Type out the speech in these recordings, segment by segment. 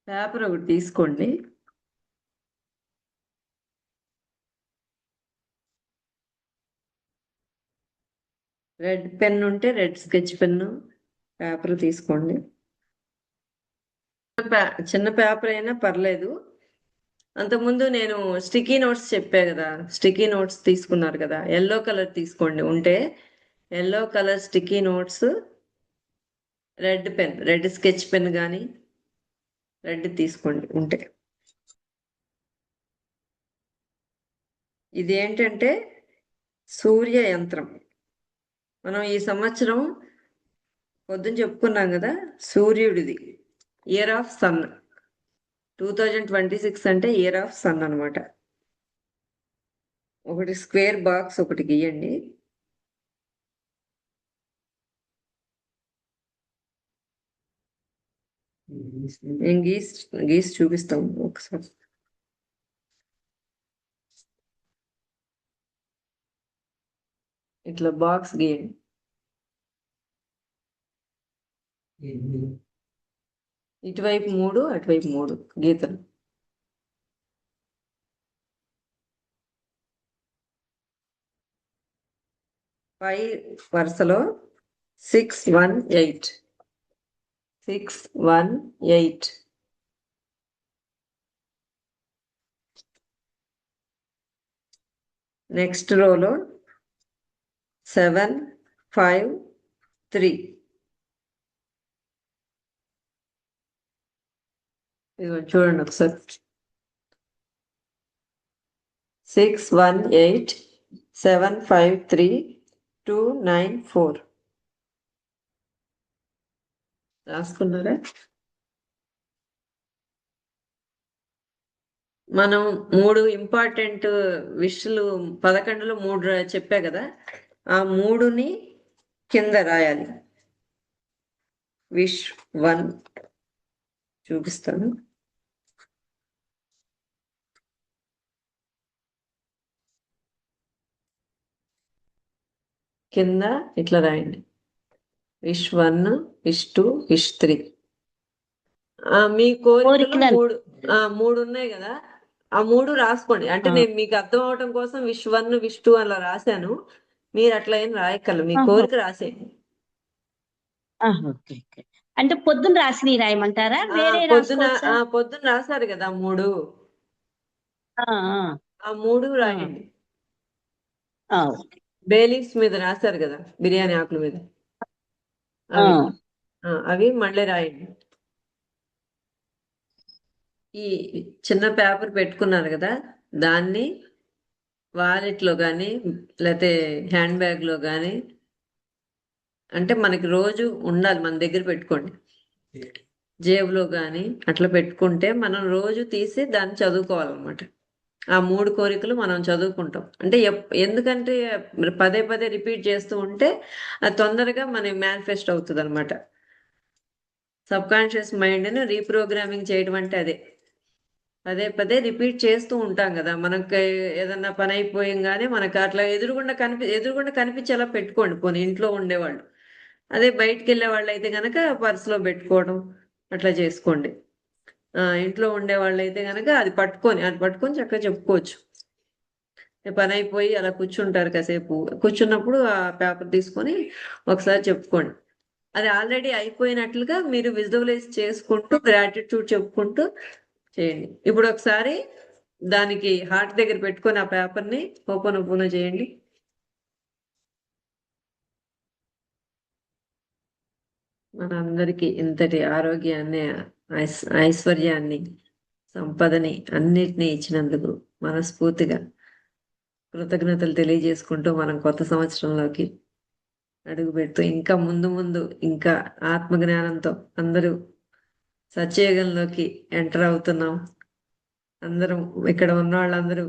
Paper ఒకటి తీసుకోండి. Red pen ఉంటే రెడ్ స్కెచ్ పెన్ను పేపర్ తీసుకోండి. చిన్న పేపర్ అయినా పర్లేదు. అంతకుముందు నేను స్టిక్కీ నోట్స్ చెప్పా కదా, స్టిక్కీ నోట్స్ తీసుకున్నారు కదా, ఎల్లో కలర్ తీసుకోండి ఉంటే. Yellow colour sticky notes, red pen, red sketch pen కానీ రెడ్ తీసుకోండి ఉంటే. ఇది ఏంటంటే సూర్య యంత్రం. మనం ఈ సంవత్సరం పొద్దున చెప్పుకున్నాం కదా, సూర్యుడిది, ఇయర్ ఆఫ్ సన్. 2026 అంటే ఇయర్ ఆఫ్ సన్ అనమాట. ఒకటి స్క్వేర్ బాక్స్ ఒకటి గీయండి. నేను గీసి చూపిస్తాం ఒకసారి. ఇట్లా బాక్స్ గీయండి. ఇటువైపు 3, అటువైపు 3 గీతలు. పై వరుసలో 618. 618. నెక్స్ట్ రోలో 753. ఇదిగో చూడండి ఒకసారి. 618, 753, 294. రాసుకున్నారా? మనం 3 ఇంపార్టెంట్ విష్లు 11లో 3 చెప్పా కదా, ఆ 3ని కింద రాయాలి. విష్ 1 చూపిస్తాను. కింద ఇట్లా రాయండి. Wish 1, wish 2, wish 3. మీ కోరికలు 3 ఉన్నాయి కదా, ఆ 3 రాసుకోండి. అంటే నేను మీకు అర్థం అవటం కోసం విష్ 1, విష్ 2 అలా రాశాను. మీరు అట్లా ఏం రాయక్కర్లేదు, మీ కోరిక రాసేయండి. అంటే పొద్దున్న రాసి రాయమంటారా? పొద్దున్న రాశారు కదా 3, ఆ 3 రాయండి. బేలీఫ్స్ మీద రాశారు కదా, బిర్యానీ ఆకుల మీద, అవి మళ్ళీ రాయండి. ఈ చిన్న పేపర్ పెట్టుకున్నారు కదా, దాన్ని వాలెట్లో కానీ లేకపోతే హ్యాండ్ బ్యాగ్లో కానీ, అంటే మనకి రోజు ఉండాలి మన దగ్గర పెట్టుకోండి. జేబులో కానీ అట్లా పెట్టుకుంటే మనం రోజు తీసి దాన్ని చదువుకోవాలన్నమాట. ఆ 3 కోరికలు మనం చదువుకుంటాం. అంటే ఎందుకంటే పదే పదే రిపీట్ చేస్తూ ఉంటే అది తొందరగా మన మేనిఫెస్ట్ అవుతుంది అనమాట. సబ్ కాన్షియస్ మైండ్ని రీప్రోగ్రామింగ్ చేయడం అంటే అదే. పదే పదే రిపీట్ చేస్తూ ఉంటాం కదా, మనకి ఏదన్నా పని అయిపోయంగానే మనకు అట్లా ఎదురుగుండా కనిపించేలా పెట్టుకోండి. పోనీ ఇంట్లో ఉండేవాళ్ళు, అదే బయటికి వెళ్ళే వాళ్ళు అయితే కనుక పర్సులో పెట్టుకోవడం అట్లా చేసుకోండి. ఇంట్లో ఉండేవాళ్ళు అయితే కనుక అది పట్టుకొని చక్కగా చెప్పుకోవచ్చు. పని అయిపోయి అలా కూర్చుంటారు, కాసేపు కూర్చున్నప్పుడు ఆ పేపర్ తీసుకొని ఒకసారి చెప్పుకోండి. అది ఆల్రెడీ అయిపోయినట్లుగా మీరు విజువలైజ్ చేసుకుంటూ గ్రాటిట్యూడ్ చెప్పుకుంటూ చేయండి. ఇప్పుడు ఒకసారి దానికి హార్ట్ దగ్గర పెట్టుకొని ఆ పేపర్ని ఓపెన్ చేయండి. మనందరికీ ఇంతటి ఆరోగ్యాన్ని, ఐశ్వర్యాన్ని, సంపదని అన్నిటినీ ఇచ్చినందుకు మనస్ఫూర్తిగా కృతజ్ఞతలు తెలియజేసుకుంటూ మనం కొత్త సంవత్సరంలోకి అడుగు పెడుతూ ఇంకా ముందు ఇంకా ఆత్మజ్ఞానంతో అందరూ సత్యయుగంలోకి ఎంటర్ అవుతున్నాం. అందరం ఇక్కడ ఉన్న వాళ్ళందరూ,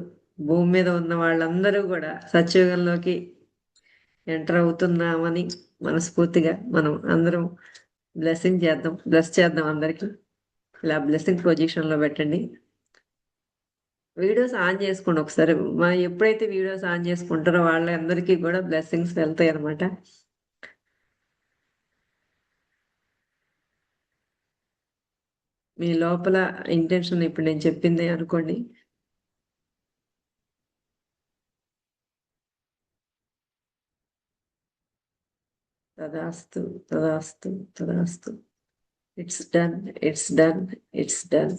భూమి మీద ఉన్న వాళ్ళందరూ కూడా సత్యయుగంలోకి ఎంటర్ అవుతున్నామని మనస్ఫూర్తిగా మనం అందరం బ్లెస్ చేద్దాం. అందరికి ఇలా బ్లెస్సింగ్ పొజిషన్లో పెట్టండి. వీడియోస్ ఆన్ చేసుకోండి ఒకసారి. ఎప్పుడైతే వీడియోస్ ఆన్ చేసుకుంటారో వాళ్ళందరికీ కూడా బ్లెస్సింగ్స్ వెళ్తాయి అనమాట. మీ లోపల ఇంటెన్షన్ ఇప్పుడు నేను చెప్పింది అనుకోండి. తదాస్తు, తదాస్తు, తదాస్తు. It's done, it's done, it's done.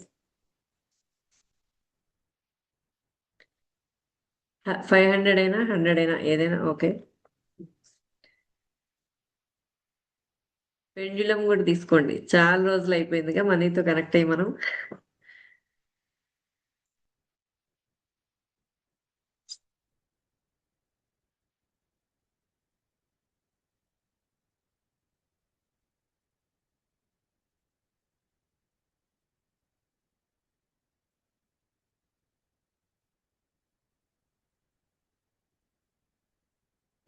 500 అయినా 100 అయినా ఏదైనా ఓకే. పెండ్యులం కూడా తీసుకోండి. చాలా రోజులు అయిపోయిందిగా మనీతో కనెక్ట్ అయ్యి మనం.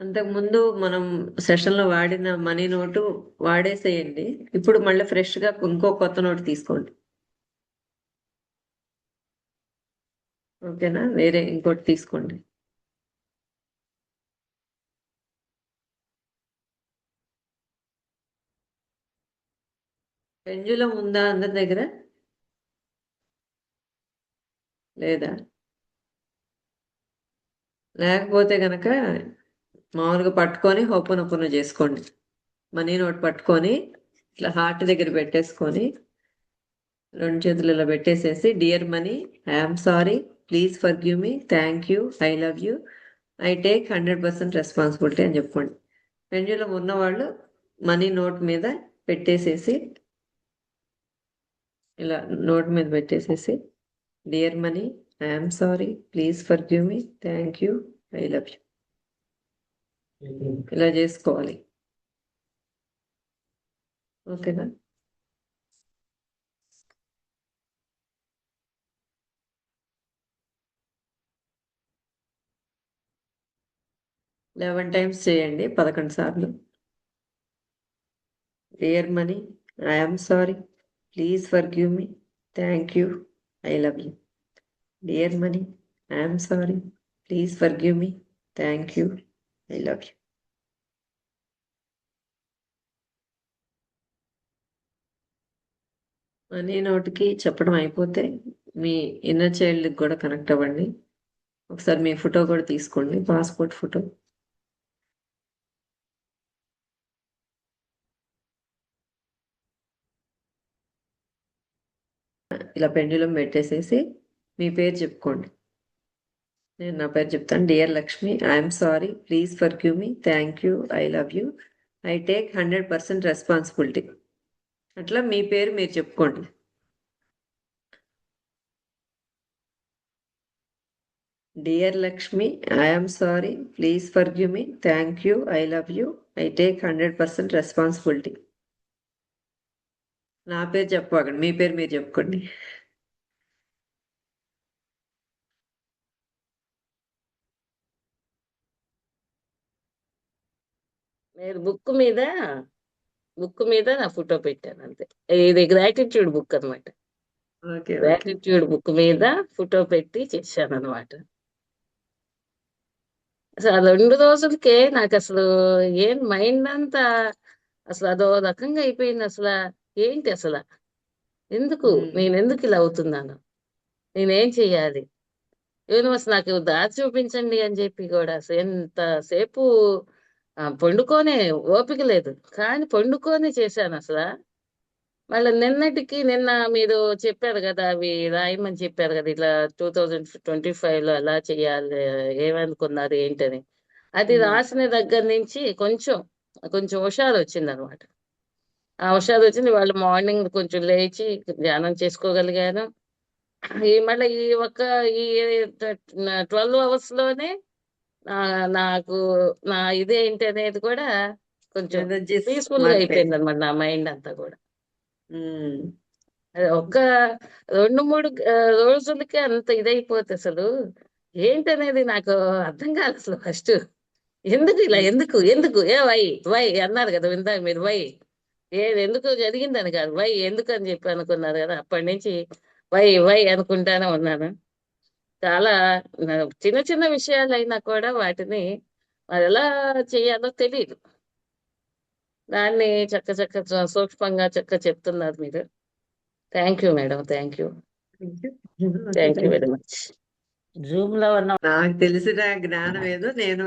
అంతకు ముందు మనం సెషన్ లో వాడిన మనీ నోటు వాడేసేయండి. ఇప్పుడు మళ్ళీ ఫ్రెష్ గా ఇంకో కొత్త నోటు తీసుకోండి. ఓకేనా? వేరే ఇంకోటి తీసుకోండి. పెంజులం ఉందా అందరి దగ్గర? లేదా? లేకపోతే గనక మామూలుగా పట్టుకొని హోపనొప్పున చేసుకోండి. మనీ నోట్ పట్టుకొని ఇట్లా హార్ట్ దగ్గర పెట్టేసుకొని 2 చేతులు ఇలా పెట్టేసేసి dear money, I'm sorry, please forgive me, thank you, I love you, I take 100% responsibility అని చెప్పండి. పెండ్యులం ఉన్నవాళ్ళు మనీ నోట్ మీద పెట్టేసేసి ఇలా నోట్ మీద పెట్టేసేసి dear money, I'm sorry, please forgive me, thank you, I love you ఇలా చేసుకోవాలి. ఓకేనా? 11 టైమ్స్ చేయండి, 11 సార్లు. Dear money, I'm sorry, please forgive me, thank you, I love you. Dear money, I'm sorry, please forgive me, thank you, I love you. Money నోటికి చెప్పడం అయిపోతే మీ inner చైల్డ్కి కూడా connect అవ్వండి. ఒకసారి మీ ఫోటో కూడా తీసుకోండి, పాస్పోర్ట్ ఫోటో. ఇలా పెండ్యులం పెట్టేసేసి మీ పేరు చెప్పుకోండి. నేను నా పేరు చెప్తాను. Dear Lakshmi, I'm sorry, please forgive me, thank you, I love you, I take 100% responsibility. అట్లా మీ పేరు మీరు చెప్పుకోండి. Dear Lakshmi, I'm sorry, please forgive me, thank you, I love you, I take 100% responsibility. నా పేరు చెప్పకండి, మీ పేరు మీరు చెప్పుకోండి. నేను బుక్ మీద నా ఫోటో పెట్టాను అంతే. ఇది గ్రాటిట్యూడ్ బుక్ అన్నమాట. Okay, okay. గ్రాటిట్యూడ్ బుక్ మీద ఫోటో పెట్టి చేశాను అనమాట. అసలు ఆ 2 రోజులకే నాకు అసలు ఏం మైండ్ అంతా అసలు అదో రకంగా అయిపోయింది. అసలు ఏంటి అసలు ఎందుకు నేను ఎందుకు ఇలా అవుతున్నాను, నేనేం చెయ్యాలి, యూనివర్స్ నాకు దారి చూపించండి అని చెప్పి కూడా అసలు ఎంతసేపు పండుకోనే ఓపిక లేదు, కానీ పండుకొని చేశాను అసలు. మళ్ళీ నిన్న మీరు చెప్పారు కదా, అవి రాయమని చెప్పారు కదా, ఇట్లా 2025 లో ఎలా చెయ్యాలి, ఏమనుకున్నారు ఏంటని. అది రాసిన దగ్గర నుంచి కొంచెం కొంచెం హుషారు వచ్చింది అనమాట. ఆ హుషారు వచ్చింది. వాళ్ళు మార్నింగ్ కొంచెం లేచి ధ్యానం చేసుకోగలిగాను. మళ్ళీ ఈ 12 అవర్స్ లోనే నాకు నా ఇదేంటి అనేది కూడా కొంచెం ఎనర్జీస్ పీస్ఫుల్ గా మారిపోయాయి. అయిపోయింది అనమాట నా మైండ్ అంతా కూడా. ఉమ్. అది ఒక్క 2-3 రోజులకే అంత ఇదైపోతే అసలు ఏంటనేది నాకు అర్థం కాదు అసలు. ఫస్ట్ ఎందుకు ఇలా, ఎందుకు ఎందుకు ఏ వై వై అన్నారు కదా ఇందాక మీరు, వై ఎందుకు జరిగిందని కాదు, వై ఎందుకు అని చెప్పి అనుకున్నారు కదా. అప్పటి నుంచి వై వై అనుకుంటానే ఉన్నాను. చాలా చిన్న చిన్న విషయాలు అయినా కూడా వాటిని మరి ఎలా చేయాలో తెలియదు. దాన్ని చక్క చక్క సూక్ష్మంగా చెప్తున్నారు మీరు. Thank you madam, thank you okay. Very much. Zoom లో ఉన్న నాకు తెలిసిన జ్ఞానం ఏదో నేను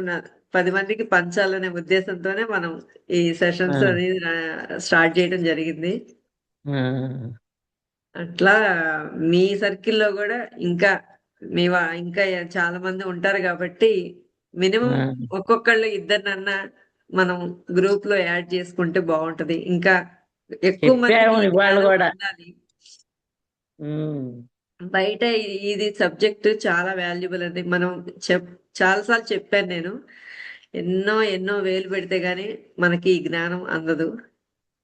10 మందికి పంచాలనే ఉద్దేశంతోనే మనం ఈ సెషన్స్ ఆ. అనేది స్టార్ట్ చేయడం జరిగింది. ఆ, అట్లా మీ సర్కిల్లో కూడా ఇంకా ఇంకా చాలా మంది ఉంటారు కాబట్టి మినిమం ఆ. ఒక్కొక్కళ్ళు ఇద్దరినన్నా మనం గ్రూప్ లో యాడ్ చేసుకుంటే బాగుంటది. ఇంకా ఎక్కువ మందికి చెప్పాము ఈ ఇవాళ జ్ఞానం కూడా. అందాలి. ఉమ్. బయట ఇది సబ్జెక్ట్ చాలా వాల్యుబుల్ అండి. మనం చాలాసార్లు చెప్పాను నేను, ఎన్నో ఎన్నో వేలు పెడితే గానీ మనకి ఈ జ్ఞానం అందదు.